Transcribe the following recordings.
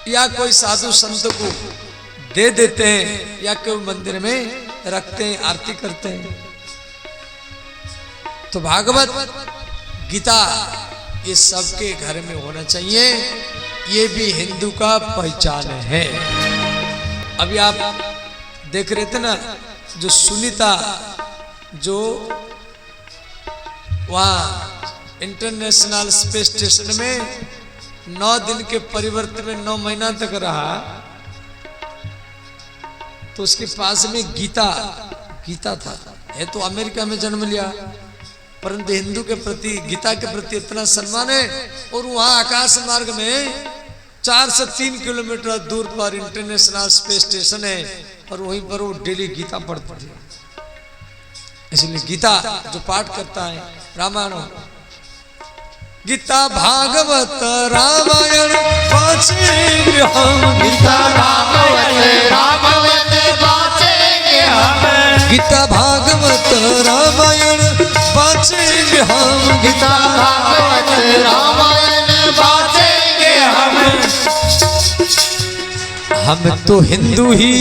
या कोई साधु संत को दे देते हैं या कोई मंदिर में रखते हैं, आरती करते हैं। तो भागवत गीता ये सबके घर में होना चाहिए, ये भी हिंदू का पहचान है। अभी आप देख रहे थे ना, जो सुनीता जो वहाँ इंटरनेशनल स्पेस स्टेशन में 9 दिन के परिवर्तन में 9 महीना तक रहा, तो उसके पास में गीता था। है तो अमेरिका में जन्म लिया, परंतु हिंदू के प्रति, गीता के प्रति इतना सम्मान है। और वहाँ आकाश मार्ग में 4 से 3 किलोमीटर दूर पर इंटरनेशनल स्पेस स्टेशन है, और वहीं पर वो डेली गीता पढ़ती है। इसलिए गीता जो पाठ करता है, रामायण गीता भागवत रामायण वाचेंगे हम, गीता भागवत वाचेंगे हम, गीता भागवत रामायण वाचेंगे हम, गीता भागवत रामायण वाचेंगे हम तो हिंदू ही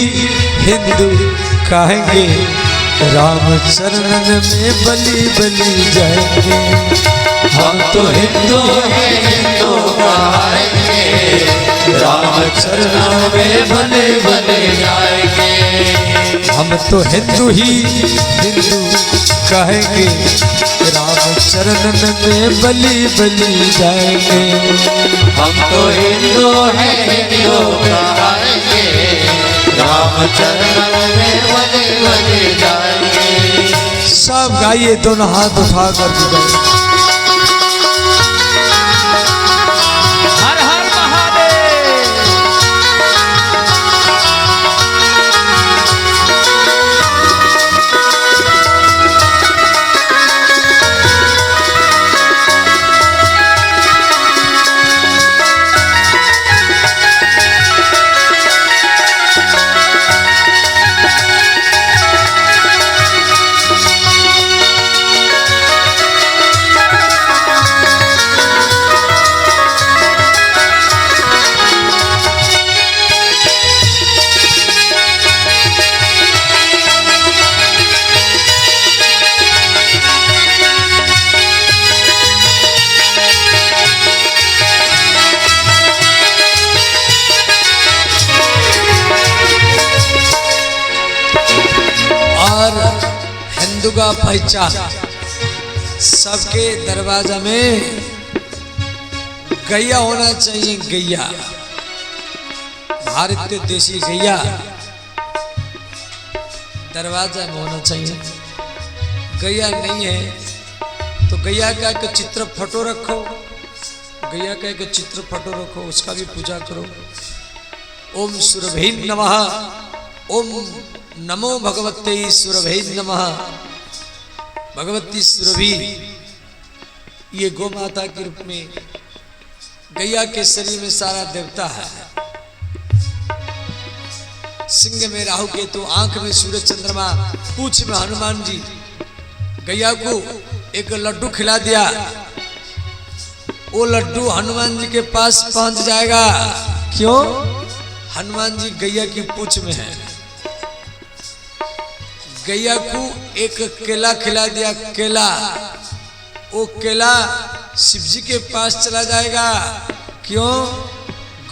हिंदू कहेंगे, रामचरण में बलि बलि जाएंगे। हम तो हिंदू कहेंगे, रामचरण में भले भले जाएंगे। हम तो हिंदू ही हिंदू कहेंगे, रामचरण में बलि बलि जाएंगे। हम तो हिंदू कहेंगे, रामचरण में भले भले जाएंगे। सब गाइए, दोनों हाथ उठा कर गाइए। हर हर महादेव। का पहचान, सबके दरवाजा में गैया होना चाहिए। गैया, भारतीय देसी गैया दरवाजा में होना चाहिए। गैया नहीं है तो गैया का एक चित्र फोटो रखो, गैया का एक चित्र फोटो रखो, उसका भी पूजा करो। ओम सुरभि नमः, ओम नमो भगवते सुरभि नमः। भगवती सुरभि ये गौ माता के रूप में, गैया के शरीर में सारा देवता है। सिंह में राहु केतु, आंख में सूरज चंद्रमा, पूंछ में हनुमान जी। गैया को एक लड्डू खिला दिया, वो लड्डू हनुमान जी के पास पहुंच जाएगा। क्यों? हनुमान जी गैया की पूंछ में है। गैया को एक केला खिला दिया, केला, वो केला शिव जी के पास चला जाएगा। क्यों?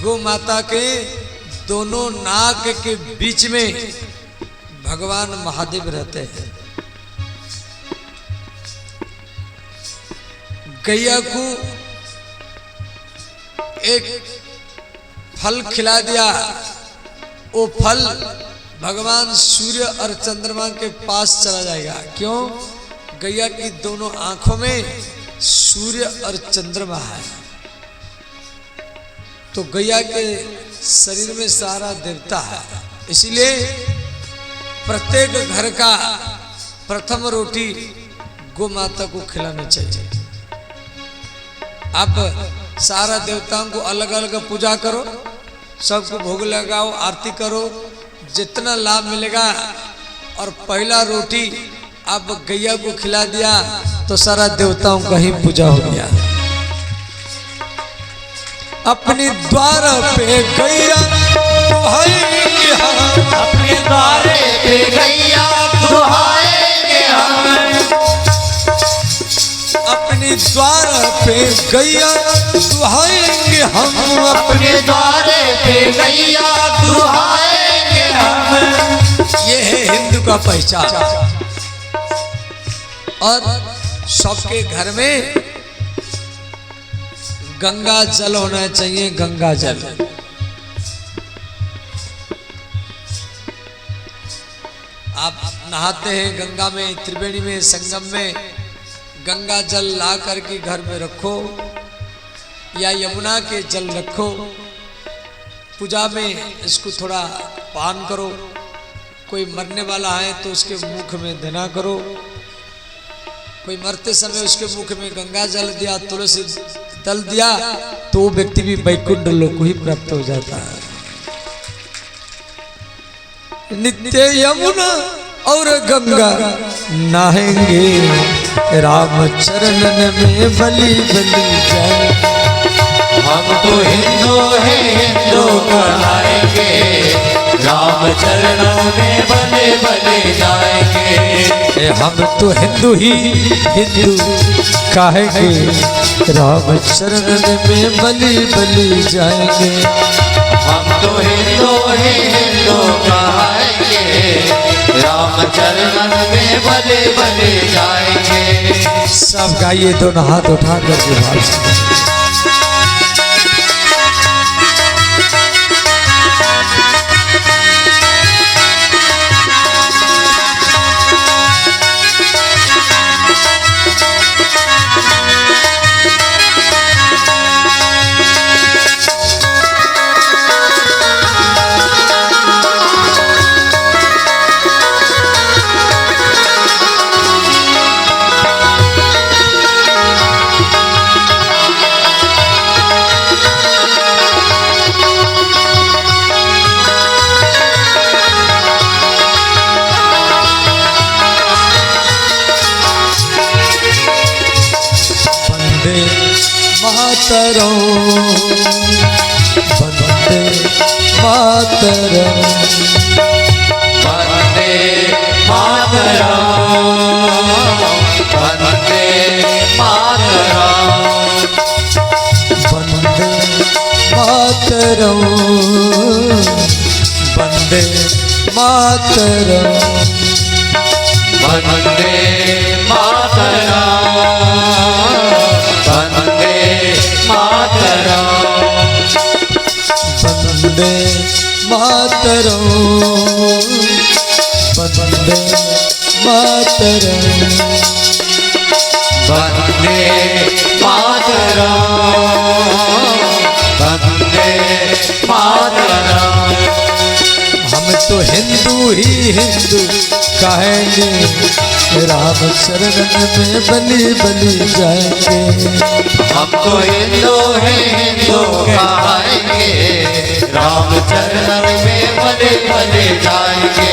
गौ माता के दोनों नाक के बीच में भगवान महादेव रहते हैं। गैया को एक फल खिला दिया, वो फल भगवान सूर्य और चंद्रमा के पास चला जाएगा। क्यों? गैया की दोनों आंखों में सूर्य और चंद्रमा है। तो गैया के शरीर में सारा देवता है। इसीलिए प्रत्येक घर का प्रथम रोटी गौ माता को खिलानी चाहिए। अब सारा देवताओं को अलग अलग पूजा करो, सबको भोग लगाओ, आरती करो, जितना लाभ मिलेगा। और पहला रोटी अब गैया को खिला दिया तो सारा देवताओं का ही पूजा हो गया। अपनी द्वार पे गैया दुहाएंगे हम, अपने द्वारे पे गैया दुहाएंगे हम, अपनी द्वार पे गैया दुहाएंगे हम, अपने द्वारे पे गैया दुहाएंगे हम। ये है हिंदू का पहचान। और सबके घर में गंगा जल होना चाहिए, गंगा जल। आप नहाते हैं गंगा में, त्रिवेणी में, संगम में, गंगा जल ला करके घर में रखो या यमुना के जल रखो, पूजा में इसको थोड़ा पान करो। कोई मरने वाला है तो उसके मुख में देना करो। कोई मरते समय उसके मुख में गंगा जल दिया, तुलसी दल दिया, तो वो व्यक्ति भी वैकुंठ लोक को ही प्राप्त हो जाता है। नित्य यमुना और गंगा नहाएंगे, राम चरणन में बलि बलि जाए। हम तो हिंदू हैं, हिंदू कहलाएंगे, राम चरणों में बले बले जाएंगे। हम तो हिंदू ही हिंदू कहेंगे, राम चरणन में बलि बलि जाएंगे। हम तो हिंदू हैं, हिंदू कहेंगे, राम चरणन में बले बले जाएंगे। सब गाइए, दोनों हाथ उठा करके भाव से। मातरम, वंदे मातरम, वंदे मातरम, वंदे मातरम, वंदे मातरम, वंदे मातरम, वंदे मातरम, वंदे मातरम, वंदे मातरम, वंदे मातरम, वंदे मातरम, वंदे मातरम। हम तो हिंदू ही हिंदू कहेंगे, राम शरणन में बलि बलि जाएंगे। हम तो हिंदू हैं, हिंदू कहेंगे, राम चरणन में बले बले जाएंगे।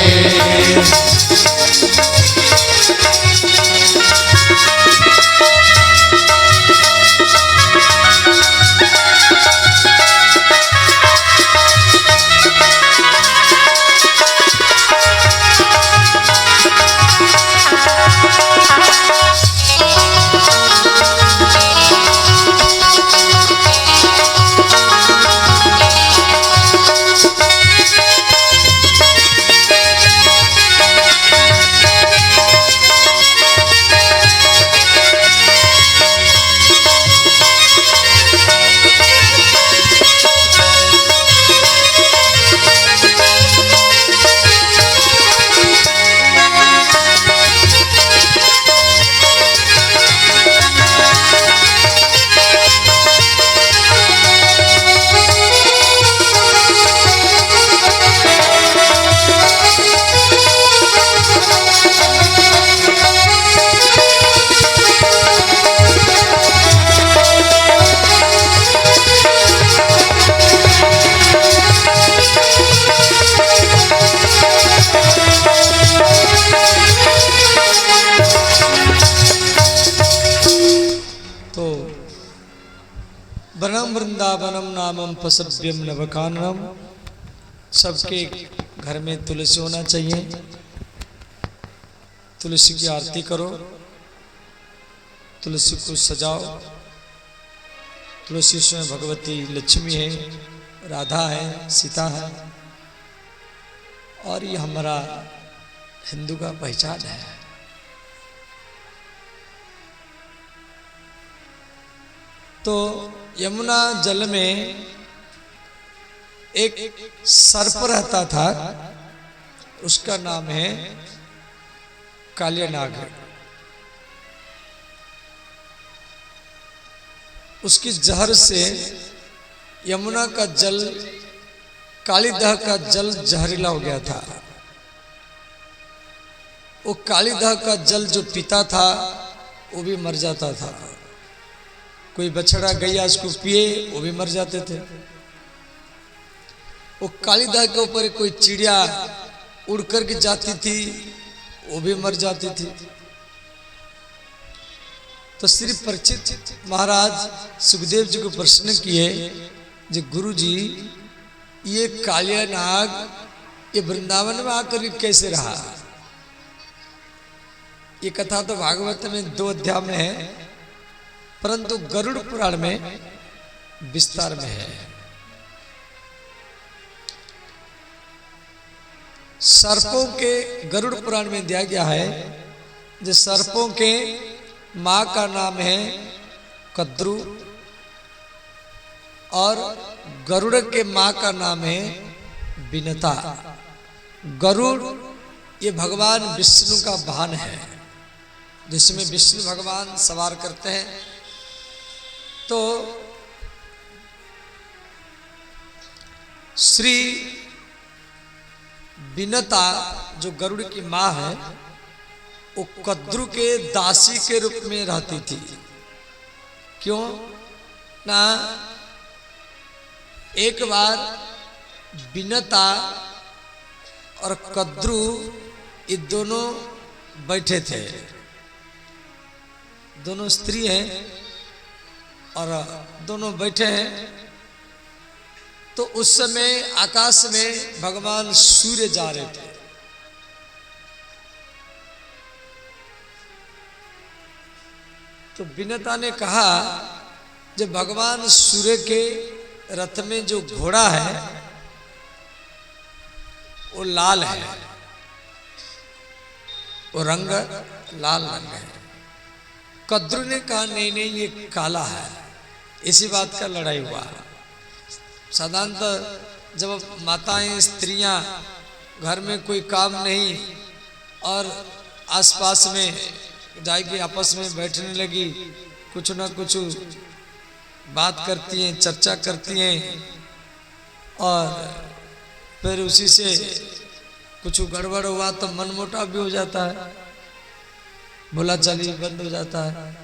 मातरम नामम पसभ्यम नवकाननम। सबके घर में तुलसी होना चाहिए। तुलसी की आरती करो, तुलसी को सजाओ। तुलसी स्वयं भगवती लक्ष्मी है, राधा है, सीता है, और ये हमारा हिंदू का पहचान है। तो यमुना जल में एक सर्प रहता था, उसका नाम है कालियानाग। उसकी जहर से यमुना का जल, कालीदह का जल जहरीला हो गया था। वो कालीदह का जल जो पीता था वो भी मर जाता था। कोई बछड़ा गैया उसको पिए वो भी मर जाते थे। वो कालीदह के ऊपर कोई चिड़िया उड़ करके जाती थी वो भी मर जाती थी। तो श्री परीक्षित महाराज सुखदेव जी को प्रश्न किए, जी गुरु जी, ये कालियानाग ये वृंदावन में आकर कैसे रहा? ये कथा तो भागवत में 2 अध्याय में है, परंतु गरुड़ पुराण में विस्तार में है। सर्पों के गरुड़ पुराण में दिया गया है, जो सर्पों के माँ का नाम है कद्रु और गरुड़ के माँ का नाम है विनता। गरुड़ ये भगवान विष्णु का वाहन है, जिसमें विष्णु भगवान सवार करते हैं। तो श्री विनता जो गरुड़ की माँ है, वो कद्रु के दासी के रूप में रहती थी। क्यों ना एक बार विनता और कद्रु ये दोनों बैठे थे, दोनों स्त्री हैं और दोनों बैठे हैं। तो उस समय आकाश में भगवान सूर्य जा रहे थे। तो विनता ने कहा, जब भगवान सूर्य के रथ में जो घोड़ा है वो लाल है, वो रंग लाल रंग है। कद्रु ने कहा नहीं नहीं ये काला है। इसी बात का लड़ाई हुआ। साधारणतः जब माताएं स्त्रियां घर में कोई काम नहीं और आसपास में जाएगी, आपस में बैठने लगी, कुछ ना कुछ बात करती हैं, चर्चा करती हैं, और फिर उसी से कुछ गड़बड़ हुआ तो मनमुटाव भी हो जाता है, बोलाचाली बंद हो जाता है।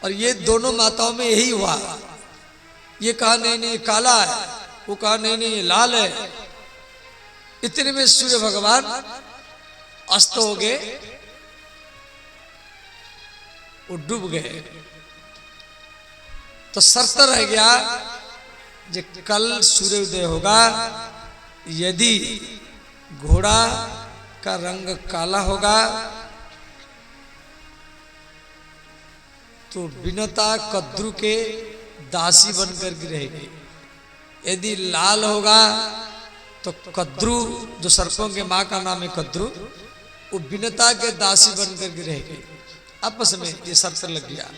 और ये दोनों माताओं में यही हुआ। ये कहा नहीं नहीं काला है, वो कहा नहीं नहीं ये लाल है। इतने में सूर्य भगवान अस्त हो गए, वो डूब गए। तो शर्त रह गया, जो कल सूर्योदय होगा, यदि घोड़ा का रंग काला होगा तो विनता कद्रु के दासी बनकर के रहेगी। यदि लाल होगा तो कद्रु, जो सर्पों के माँ का नाम है कद्रु, वो विनता के दासी बनकर के रहेगी। आपस में ये शर्त लग गया।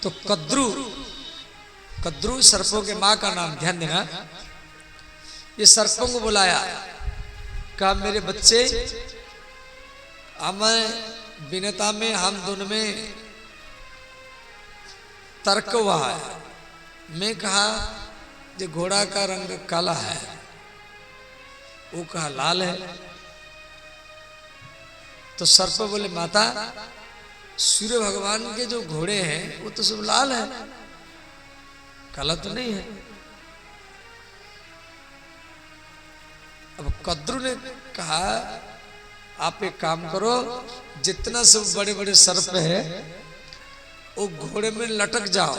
तो कद्रु सर्पों के माँ का नाम, ध्यान देना। ये सर्पों को बुलाया, कहा मेरे बच्चे, हमें विनता में हम दोनों में तर्क हुआ है। मैं कहा जो घोड़ा का रंग काला है, वो कहा लाल है। तो सर्प बोले माता, सूर्य भगवान के जो घोड़े हैं वो तो सब लाल है, काला तो नहीं है। अब कद्रु ने कहा आप एक काम करो, जितना सब बड़े बड़े सर्प है वो घोड़े में लटक जाओ,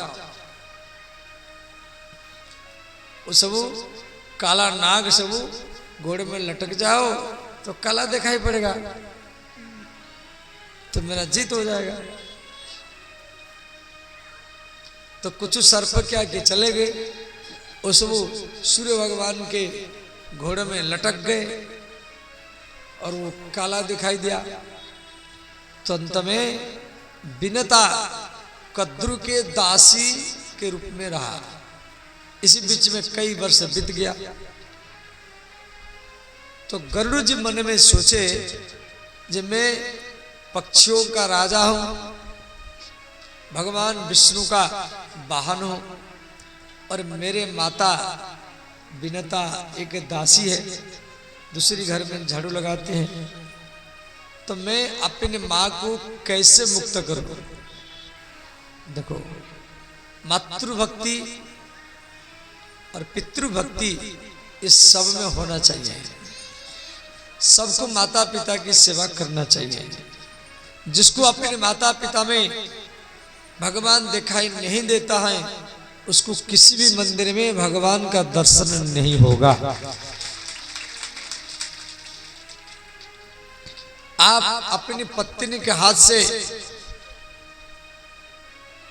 वो सब काला नाग सब घोड़े में लटक जाओ तो काला दिखाई पड़ेगा, तो मेरा जीत हो जाएगा। तो कुछ सर्प क्या कि चले गए, वो सब सूर्य भगवान के घोड़े में लटक गए और वो काला दिखाई दिया। तो अंत में बिनता कद्रु के दासी के रूप में रहा। इसी बीच में कई वर्ष बीत गया। तो गरुड़ जी मन में सोचे कि मैं पक्षियों का राजा हूं, भगवान विष्णु का वाहन हूं और मेरे माता बिनता एक दासी है, दूसरी घर में झाड़ू लगाते हैं, तो मैं अपनी माँ को कैसे मुक्त करूं। देखो, मातृभक्ति और पितृभक्ति इस सब में होना चाहिए। सबको माता पिता की सेवा करना चाहिए। जिसको अपने माता पिता में भगवान दिखाई नहीं देता है, उसको किसी भी मंदिर में भगवान का दर्शन नहीं होगा। आप अपनी पत्नी के हाथ से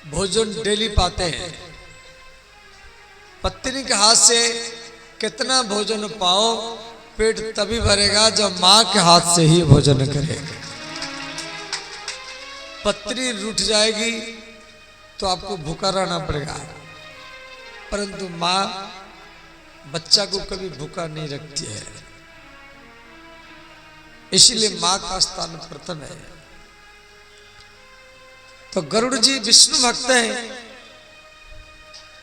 भोजन डेली पाते हैं। पत्नी के हाथ से कितना भोजन पाओ, पेट तभी भरेगा जब मां के हाथ से ही भोजन करेगा। पत्नी रूठ जाएगी तो आपको भूखा रहना पड़ेगा, परंतु मां बच्चा को कभी भूखा नहीं रखती है। इसीलिए मां का स्थान प्रथम है। तो गरुड़ जी विष्णु भक्त हैं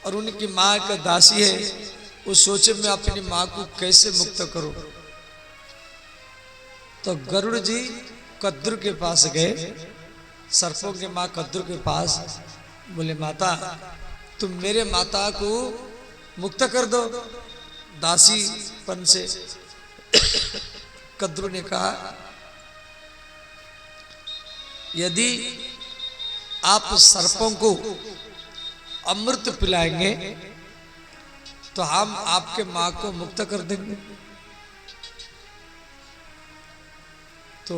और उनकी मां का दासी है। वो सोचे मैं अपनी मां को कैसे मुक्त करूं। तो गरुड़ जी कद्रु के पास गए, सर्पों के मां कद्रु के पास, बोले माता तुम मेरे माता को मुक्त कर दो दासी पन से। कद्रु ने कहा यदि आप सर्पों को अमृत पिलाएंगे तो हम आपके मां को मुक्त कर देंगे। तो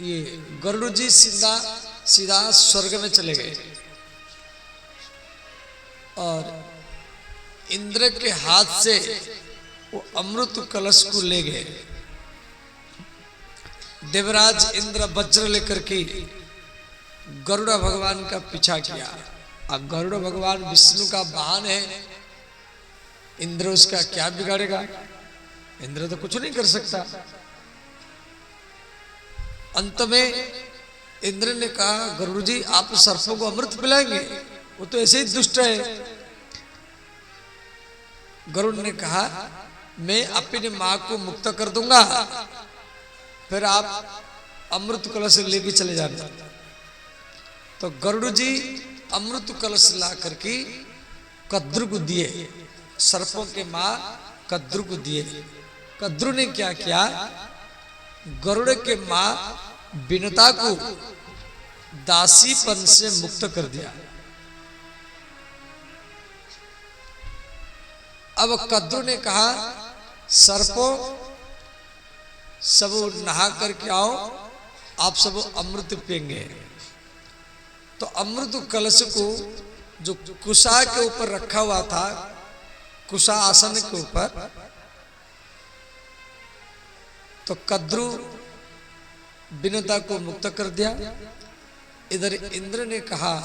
ये गरुड़ जी सीधा स्वर्ग में चले गए और इंद्र के हाथ से वो अमृत कलश को ले गए। देवराज इंद्र वज्र लेकर के गरुड़ भगवान का पीछा किया। अब गरुड़ भगवान विष्णु का वाहन है, इंद्र उसका क्या बिगाड़ेगा। इंद्र तो कुछ नहीं कर सकता। अंत में इंद्र ने कहा गरुड़ जी आप सर्पों को अमृत पिलाएंगे, वो तो ऐसे ही दुष्ट है। गरुड़ ने कहा मैं अपनी मां को मुक्त कर दूंगा, फिर आप अमृत कलश लेके चले जाना। तो गरुड़ जी अमृत कलश ला करके कद्रु को दिए, सर्पों के मां कद्रु को दिए। कद्रु ने क्या किया, गरुड़ के मां बिनता को दासीपन से मुक्त कर दिया। अब कद्रु ने कहा सर्पों सब नहा करके आओ, आप सब अमृत पिएंगे। तो अमृत कलश को जो कुशा के ऊपर रखा हुआ था, कुशा आसन के ऊपर, तो कद्रु बिनता को मुक्त कर दिया। इधर इंद्र ने कहा,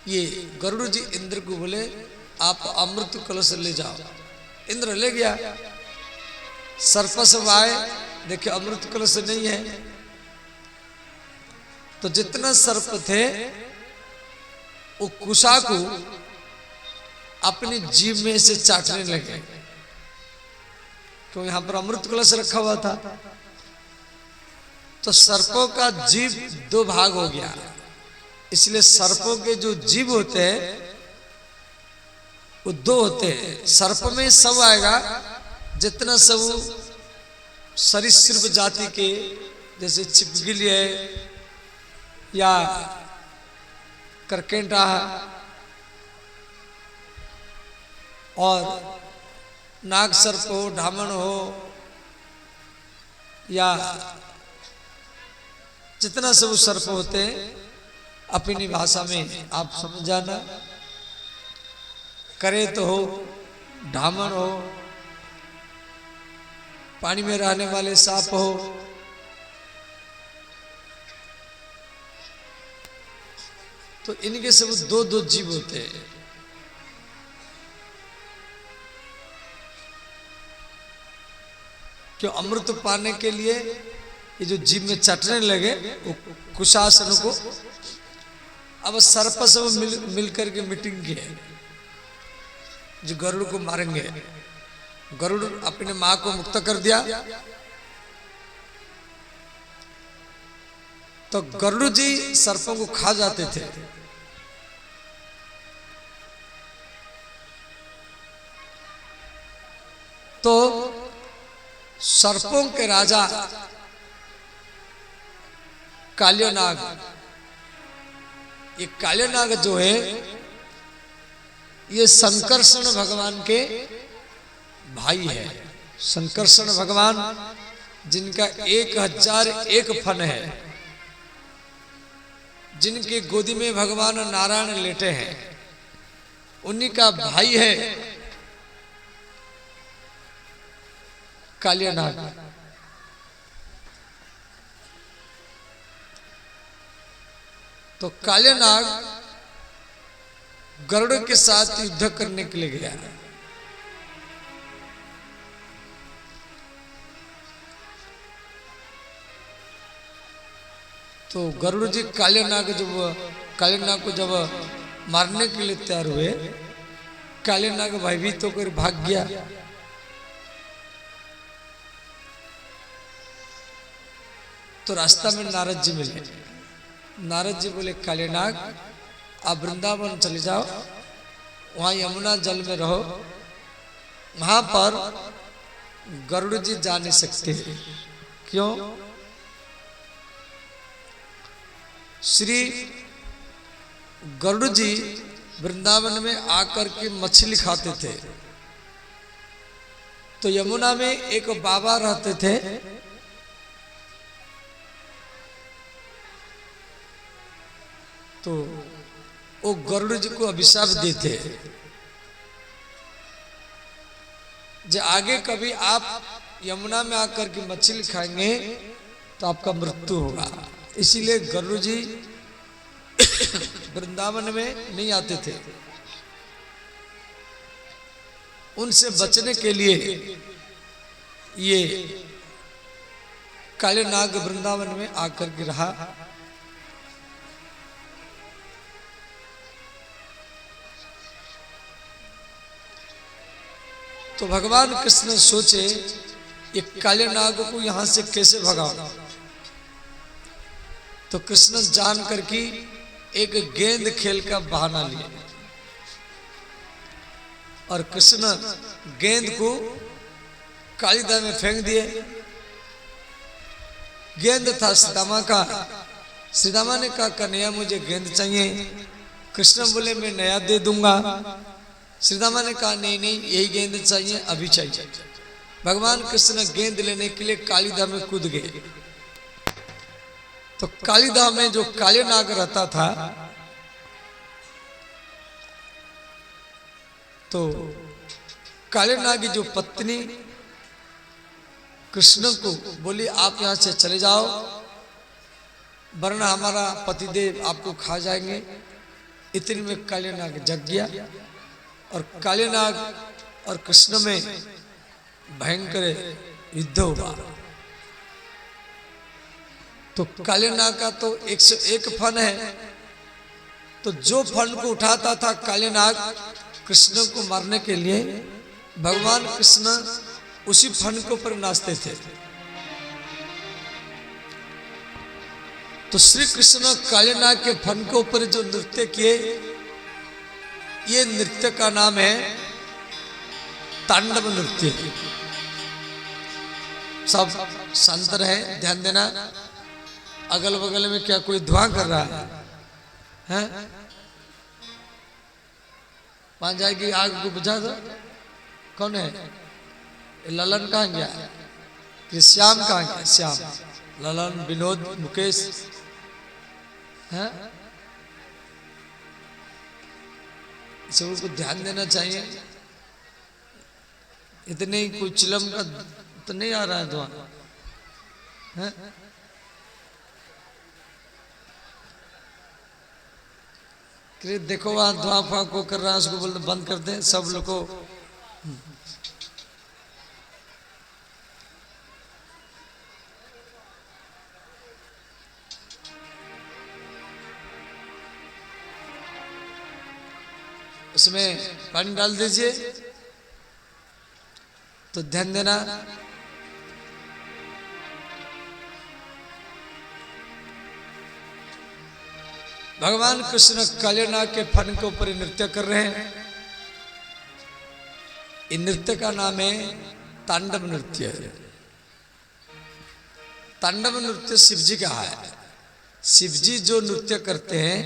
ये गरुड़ जी इंद्र को बोले आप अमृत कलश ले जाओ। इंद्र ले गया। सर्प सब आए, देखे अमृत कलश नहीं है। तो जितना सर्प थे वो कुशा को अपनी जीभ में से चाटने लगे, क्योंकि यहां पर अमृत कलश रखा हुआ था। तो सर्पों का जीभ दो भाग हो गया। इसलिए सर्पों के जो जीभ होते हैं वो दो होते हैं। सर्प में सब आएगा, जितना सब सरीसृप जाति के जैसे छिपकली है या करकेंटा है और नाग सर्प हो, ढामण हो या जितना सब सर्प होते हैं अपनी भाषा में आप समझ जाना। करेत हो, ढामण हो, पानी में रहने वाले सांप हो, तो इनके सब दो दो जीव होते हैं। क्यों? अमृत पाने के लिए ये जो जीव में चटने लगे वो कुशासन को, अब सर्प सब मिलकर के मीटिंग की है जो गरुड़ को मारेंगे। गरुड़ अपने मां को मुक्त कर दिया तो गरुड़ जी सर्पों को खा जाते थे। तो सर्पों के राजा कालियनाग, ये कालियनाग जो है ये संकर्षण भगवान के भाई है। संकर्षण भगवान जिनका 1001 फन है, जिनके गोदी में भगवान नारायण लेटे हैं, उन्हीं का भाई है कालियनाग। तो कालियनाग गरुड़ के साथ युद्ध करने के लिए गया। तो गरुड़ जी कालियनाग को जब मारने के लिए तैयार हुए, कालियनाग भयभीत होकर भाग गया। तो रास्ता में नारद जी मिले। नारद जी बोले कालियनाग आप वृंदावन चले जाओ, वहां यमुना जल में रहो, वहां पर गरुड़ जी जा नहीं सकते। क्यों? श्री गरुड़ जी वृंदावन में आकर के मछली खाते थे। तो यमुना में एक बाबा रहते थे, तो वो गरुड़ जी को अभिशाप देते जो आगे कभी आप यमुना में आकर के मछली खाएंगे तो आपका मृत्यु होगा। इसीलिए गरुड़ जी वृंदावन में नहीं आते थे। उनसे बचने के लिए ये कालियनाग वृंदावन में आकर के रहा। तो भगवान कृष्ण सोचे ये कालियनाग को यहां से कैसे भगाओ। तो कृष्ण जान करके एक गेंद खेल का बहाना लिए और कृष्ण गेंद को कालिदा में फेंक दिए। गेंद था श्रीदामा का। श्रीदामा ने कहा कन्हैया मुझे गेंद चाहिए। कृष्ण बोले मैं नया दे दूंगा। श्रीदामा ने कहा नहीं नहीं यही गेंद चाहिए, अभी चाहिए। भगवान कृष्ण गेंद लेने के लिए कालिदा में कूद गए। तो कालिदा में जो कालियनाग रहता था, तो कालियनाग की जो पत्नी कृष्ण को बोली आप यहां से चले जाओ वरना हमारा पतिदेव आपको खा जाएंगे। इतने में कालियनाग जग गया और कालियनाग और कृष्ण में भयंकर युद्ध हुआ। तो कालियनाग का तो 101 फन है। तो जो फन को उठाता था कालियनाग कृष्ण को मारने के लिए, भगवान कृष्ण उसी फन के ऊपर नाचते थे। तो श्री कृष्ण कालियनाग के फन के ऊपर जो नृत्य किए, ये नृत्य का नाम है तांडव नृत्य। सब शांत रहे, ध्यान देना। अगल बगल में क्या कोई धुआं कर रहा है? हैं? वहां जाएगी, आग को बुझा दो। कौन है? ललन कहाँ गया? कि श्याम कहाँ गया? श्याम, ललन, विनोद, मुकेश हैं? सबको ध्यान देना चाहिए। इतने ही कोई चिलम का तो नहीं आ रहा है धुआं हैं? देखो वहां धुआं फां को कर रहा है, उसको बोलते बंद कर दें सब लोग को। उसमें पानी डाल दीजिए। तो ध्यान देना, भगवान कृष्ण कालीनाग के फन के ऊपर नृत्य कर रहे हैं। इन नृत्य का नाम है तांडव नृत्य। तांडव नृत्य शिवजी का है। शिवजी जो नृत्य करते हैं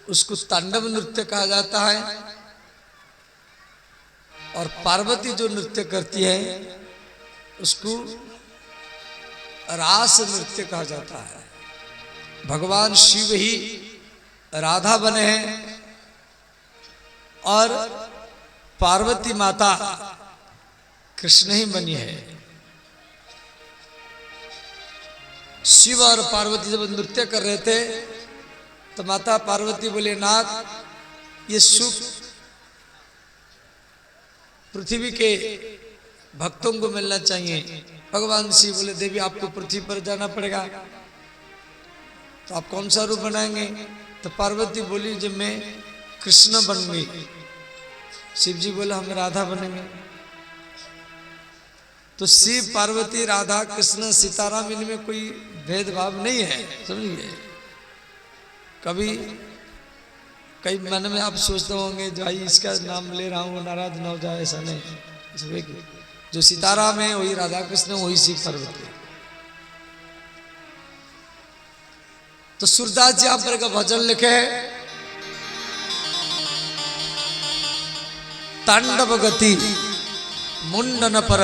उसको तांडव नृत्य कहा जाता है, और पार्वती जो नृत्य करती है उसको रास नृत्य कहा जाता है। भगवान शिव ही राधा बने हैं और पार्वती माता कृष्ण ही बनी है। शिव और पार्वती जब नृत्य कर रहे थे तो माता पार्वती बोले, नाथ ये सुख पृथ्वी के भक्तों को मिलना चाहिए। भगवान शिव बोले, देवी आपको पृथ्वी पर जाना पड़ेगा, तो आप कौन सा रूप बनाएंगे? तो पार्वती बोली, जब मैं कृष्ण बन गई। शिव जी बोला, हम राधा बनेंगे। तो शिव, पार्वती, राधा, कृष्ण, सीताराम, इनमें कोई भेदभाव नहीं है, समझिए। कभी कई मन में आप सोचते होंगे, भाई इसका नाम ले रहा हूँ नाराज ना हो जाए, ऐसा नहीं। जो सीताराम है वही राधा कृष्ण, वही शिव पार्वती। तो सूरदास जी आप का भजन लिखे, तांडव गति मुंडन पर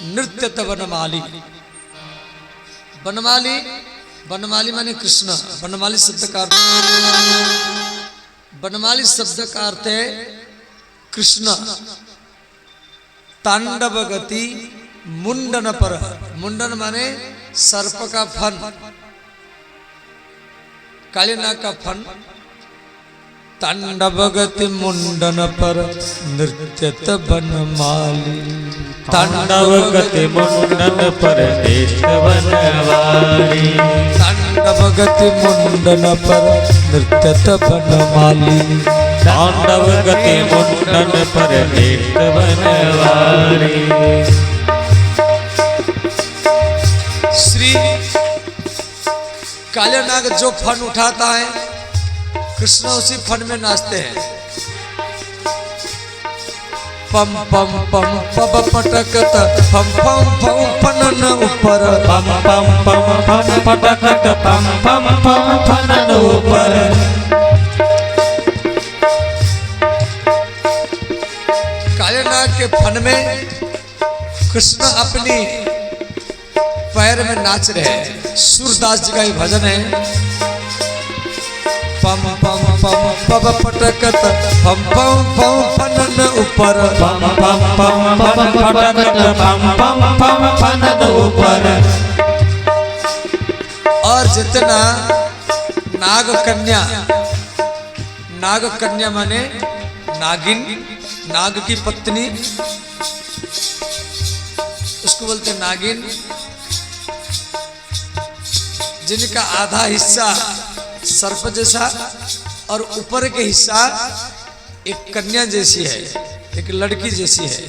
नृत्य वनमाली। वनमाली, वनमाली माने कृष्ण। वनमाली शब्द का अर्थ, वनमाली शब्द का अर्थ है कृष्ण। तांडव गति मुंडन पर, मुंडन माने सर्प का फन, कालीनाग का फन। तांडव गति मुंडन पर नृत्यत वनमाली। तांडव गति मुंडन पर नृत्य वनमाली। तांडव गति मुंडन पर नृत्यत वनमाली। तांडव गति मुंडन पर नृत्य वनमाली। श्री कालीनाग जो फन उठाता है, कृष्ण उसी फन में नाचते हैं। पम पम पम पब पटकत पम पम पम फनन ऊपर। पम पम पम पम पटकत पम पम पम फनन ऊपर। कालीनाग के फन में कृष्ण अपनी पैर में नाच रहे हैं। सूरदास जी का ये भजन है, पम पम पम पब पटकत पम पम पम फनन ऊपर। पम पम पम पम पटकत पम पम पम फनन ऊपर। और जितना नाग कन्या, नाग कन्या माने नागिन, नाग की पत्नी, उसको बोलते नागिन। जिनका आधा हिस्सा सर्प जैसा और ऊपर के हिस्सा एक कन्या जैसी है, एक लड़की जैसी है।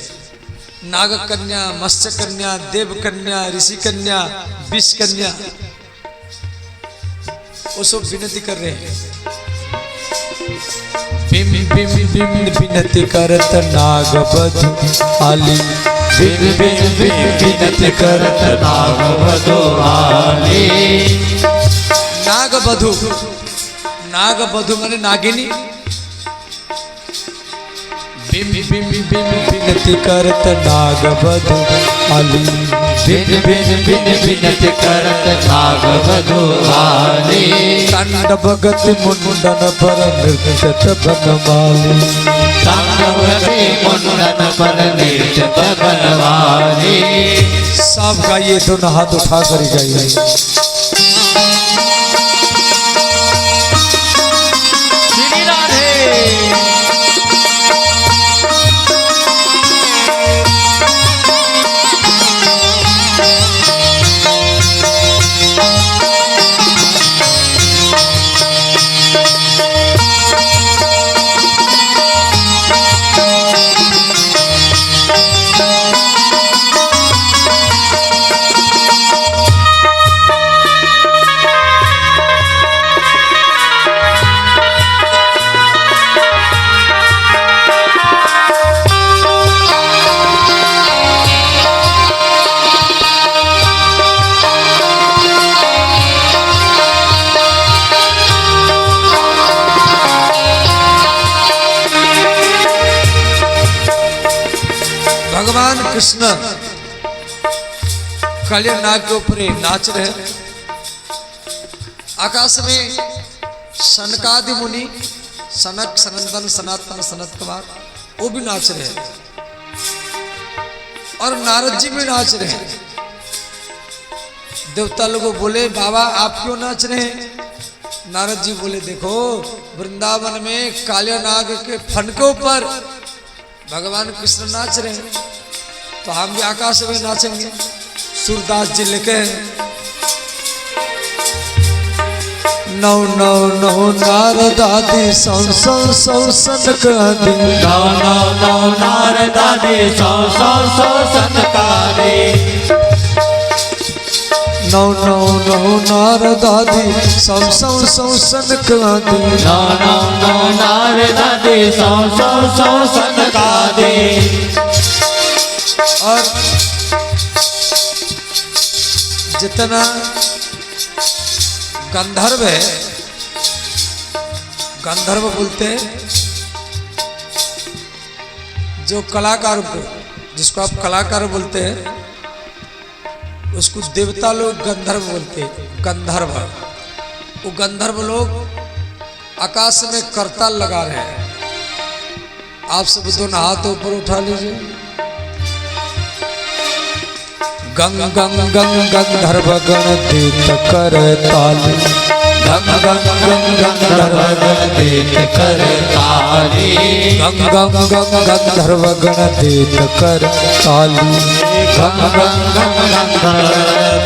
नाग कन्या, मत्स्य कन्या, देव कन्या, ऋषि कन्या, विष कन्या, वो सब विनती कर रहे हैं। बिम बिम बिम विनती करत नाग बधु आली। बिन बिन बिन बिनत करत नाग वधु आली। नाग बधु, नाग बधु माने नागिनी। बिन बिन बिन बिनती करत नाग बधु आली। बिन बिन बिन बिनत करत नाग वधु आली। तांडवगति मुंडन पर नृत्य बनवाली। तांडवगति मुंडन पर नृत्य बनवाली। सब गाइए, दोनों हाथ उठा कर गाइए। श्री राधे। भगवान कृष्ण कालिया नाग के ऊपर नाच रहे। आकाश में सनकादि मुनि, सनक, सनंदन, सनातन, सनत कुमार, वो भी नाच रहे हैं और नारद जी भी नाच रहे हैं। देवता लोगों बोले, बाबा आप क्यों नाच रहे हैं? नारद जी बोले, देखो वृंदावन में कालिया नाग के फन के ऊपर भगवान कृष्ण नाच रहे हैं, तो हम भी आकाश में नाचेंगे। सूरदास जी लिखे नौ नौ नौ नारदादि सौ सौ सौ सनकादि। नौ नौ नौ नारदादि सौ सौ सौ सनकादि। नौ नौ नौ नारदादि सौ सौ सौ सनकादि। नौ नौ नौ नारदादि सौ सौ सौ सनकादि। और जितना गंधर्व है, गंधर्व बोलते हैं जो कलाकार को, जिसको आप कलाकार बोलते हैं, उसको देवता लोग गंधर्व बोलते हैं। गंधर्व, वो गंधर्व लोग आकाश में करताल लगा रहे हैं। आप सब दोनों हाथ ऊपर उठा लीजिए। गंग गंग गंग गंधर्व गण देत कर ताली। गंग गंग गंग गंधर्व गण देत कर ताली। गंग गंग गंग गंधर्व गण देत कर ताली। गंग गंग गंग गंधर्व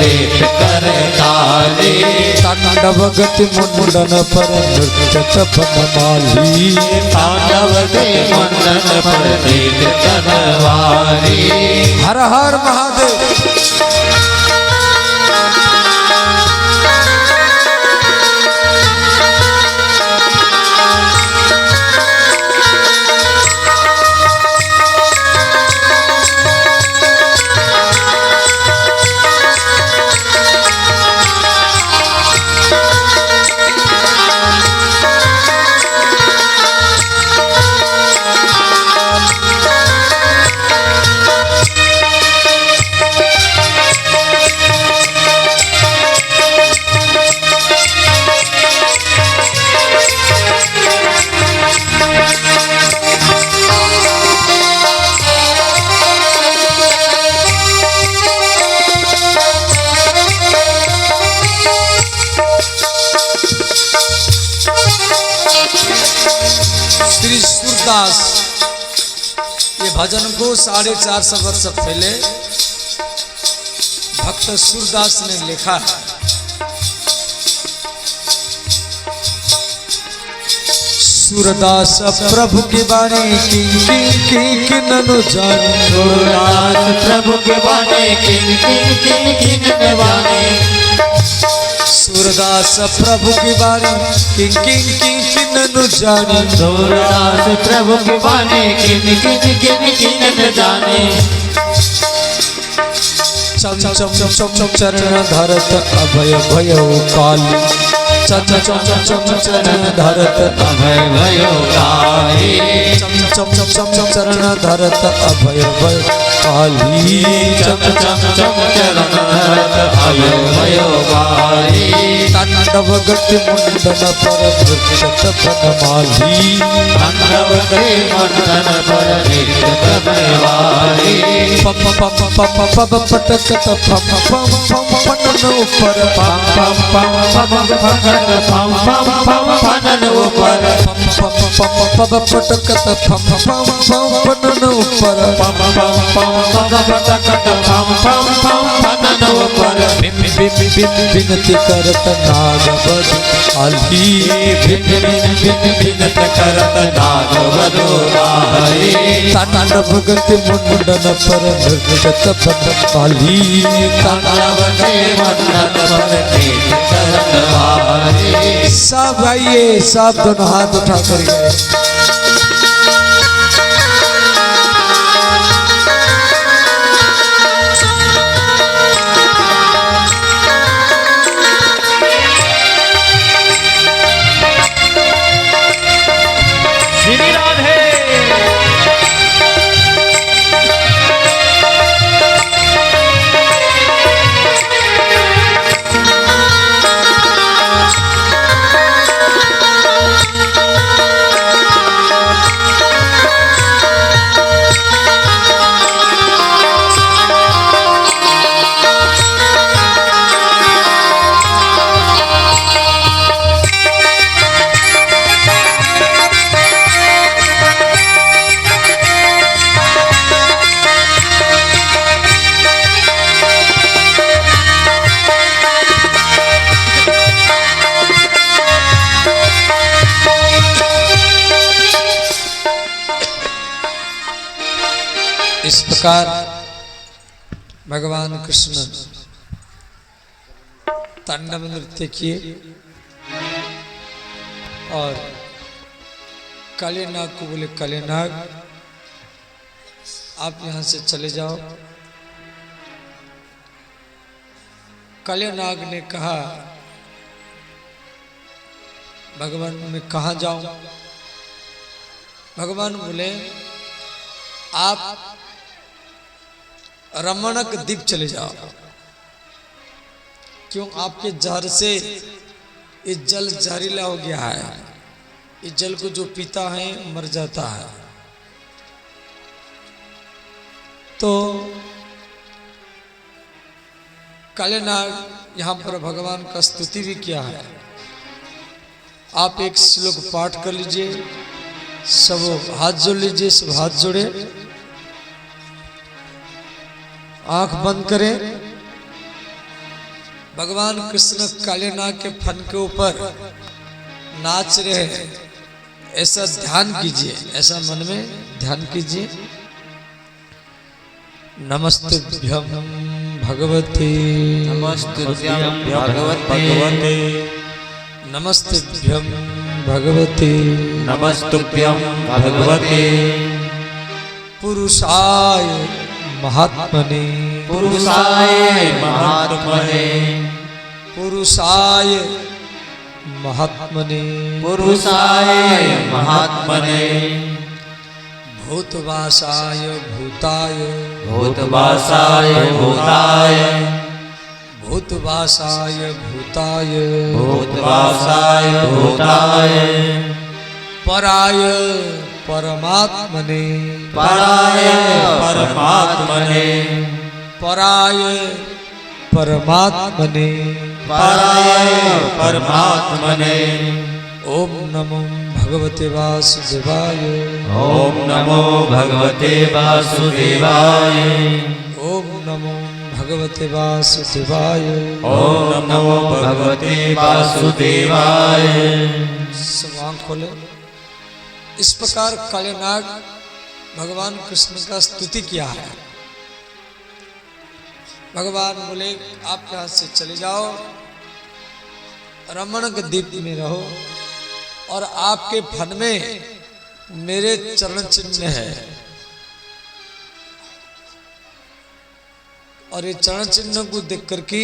देत कर ताली। तांडवगति मुंडन पर नृत्य बनवाली। तांडवगति मुंडन पर नृत्य बनवाली। हर हर महादेव। श्री सूरदास ये भजन को 450 वर्ष पहले भक्त सूरदास ने लिखा है। सूरदास प्रभु की बाणी की ननु जाने। सूरदास प्रभु की बाणी किन बाणी। सूरदास प्रभु की बाणी किन ननु जाने। सूरदास प्रभु की बाणी किन जाने। चम चम चम चम चरण धरत अभय भयो काली चम चम चम चरण धरत अभय भयो काली चम चम चम चरण धरत अभय भयो काली चम चम चम चरण धरत अभय भयो काली तांडव गति मुंडन पर नृत्य बनमाली तांडव गति मुंडन पर नृत्य बनमाली पम पम पम पम पटकत फम फम फम फनन ऊपर पम पम पम पम भगत पम पम पम फनन ऊपर पम पम पम पम पटकत फम फम फम फनन ऊपर पम पम पम भगत पम पम पम फनन ऊपर विनती करत नागवध आली विनत करत नागवधुआली तांडव गति मुंडन पर नृत्य बनमाली तांडव गति मुंडन पर नृत्य बनमाली सब आइए सब दोनों हाथ उठा कर गए इस प्रकार भगवान कृष्ण तांडव नृत्य किए और काले नाग को बोले काले नाग आप यहां से चले जाओ। काले नाग ने कहा भगवान मैं कहाँ जाऊं? भगवान बोले आप रमणक द्वीप चले जाओ। क्यों? आपके जहर से ये जल जहरीला हो गया है, इस जल को जो पीता है मर जाता है। तो काले नाग यहाँ पर भगवान का स्तुति भी किया है। आप एक श्लोक पाठ कर लीजिए, सब हाथ जोड़ लीजिए, सब हाथ जोड़े, आंख बंद करें। भगवान कृष्ण काले नाग के फन के ऊपर नाच रहे हैं, ऐसा ध्यान कीजिए, ऐसा मन में ध्यान कीजिए। नमस्तुभ्यं भगवते नमस्तुभ्यं भगवते नमस्तुभ्यं भगवते नमस्तुभ्यं भगवते पुरुषाय महात्मने पुरुषाय महात्मने पुरुषाय महात्मने पुरुषाय महात्मने भूतवासाय भूताय भूतवासाय भूताय भूतवासाय भूताय भूतवासाय भूताय पराय परमात्मने पराय परमात्मने पराय परमात्मने पराय परमात्मने ओम नमो भगवते वासुदेवाय ओम नमो भगवते वासुदेवाय ओम नमो भगवते वासुदेवाय ओम नमो भगवते वासुदेवाय। सब आँख खोले। इस प्रकार काले नाग भगवान कृष्ण का स्तुति किया है। भगवान बोले आप यहाँ से चले जाओ, रमणक द्वीप में रहो और आपके फन में मेरे चरण चिन्ह है और ये चरण चिन्ह को देख करके